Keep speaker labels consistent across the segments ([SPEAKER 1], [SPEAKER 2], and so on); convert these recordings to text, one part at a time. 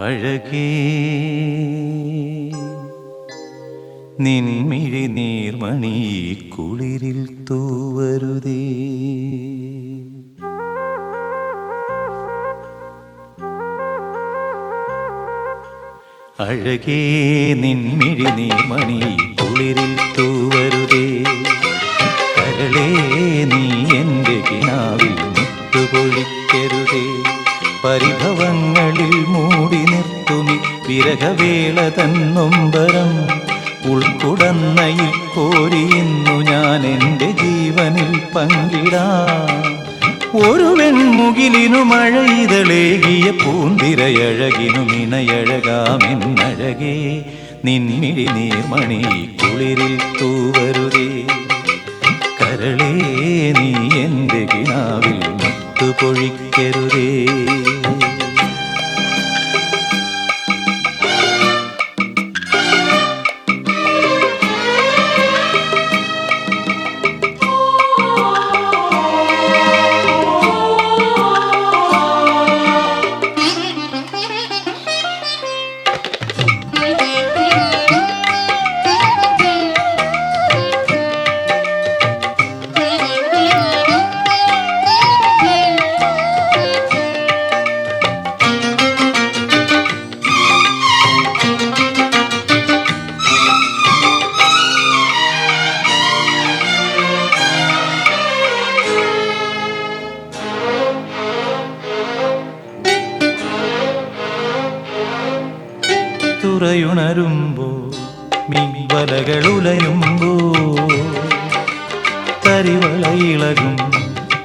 [SPEAKER 1] അഴകേ നിൻമിഴി നീർമണി കുളിരിൽ തൂവരുതേ. അഴകേ നിൻമിഴി നീർമണി കുളിരിൽ തൂവരുതേ. കരളേ നീ എൻ്റെ കിനാവിൽ മുത്തുപൊഴിക്കരുതേ. പരിഭവങ്ങളിൽ മൂടി നിർത്തുമി വിരഹവേള തന്നൊമ്പരം. ഉൾക്കുടന്നയിൽ കോരിയുന്നു ഞാൻ എൻ്റെ ജീവനിൽ പങ്കിടാം. ഒരു വെൺമുകിലിനു മഴയിതളേകിയ പൂന്തിരയഴകിനു ഇണയഴകാമെന്നഴകേ നിൻമിഴി നീർമണി കുളിരിൽ തൂവരുതേ. കരളേ നീ എൻ്റെ കിനാവിൽ മുത്തുപൊഴിക്കരുതേ. തുറയുണരുമ്പോ മിൻവലകളുലയുമ്പോ തരിവളയിളകും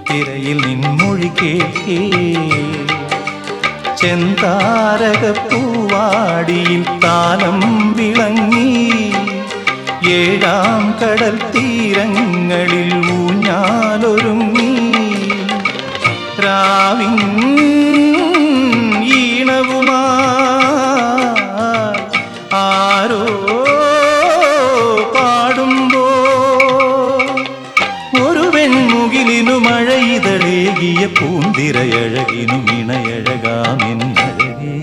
[SPEAKER 1] തിരയിൽ നിൻമൊഴി കേൾക്കേ. ചെന്താരകപ്പൂവാടിയിൽ താലം വിളങ്ങി ഏഴാം കടൽ തീരങ്ങളിൽ ഊഞ്ഞാലൊരുങ്ങി. രാവിൻ ഈണവുമാ ആരോ പാടുമ്പോ ഒരു വെൺമുകിലിനു മഴയിതളേകിയ പൂന്തിരയഴകിനു ഇണയഴകാമെന്നഴകേ.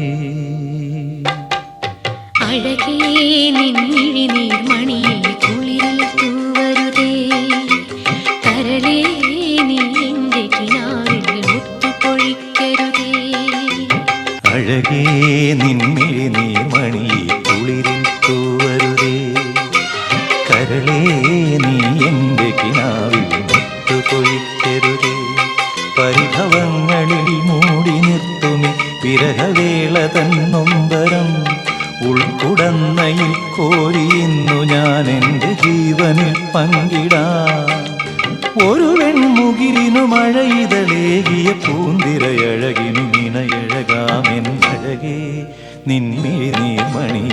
[SPEAKER 2] അഴകേ നിൻമിഴി നീർമണി കുളിരിൽ തൂവരുതേ. കരളേ നീ എൻ്റെ കിനാവിൽ മുത്തുപൊഴിക്കരുതേ.
[SPEAKER 1] അഴകേ നിൻമിഴി നീർമണി കുളിരിൽ തൂവരുതേ. കരളേ നീ എൻ്റെ കിനാവിൽ മുത്തുപൊഴിക്കരുതേ. പരിഭവങ്ങളിൽ മൂടി നിർത്തുമി വിരഹവേള തന്നൊമ്പരം. ഉൾക്കുടന്നയിൽ കോരിയുന്നു ഞാൻ എൻ്റെ ജീവനിൽ പങ്കിടാം. ഒരു വെൺമുകിലിനു മഴയിതളേകിയ പൂന്തിരയഴകിനു ഇണയഴകാമെന്നഴകേ നിൻമിഴി നീർമണി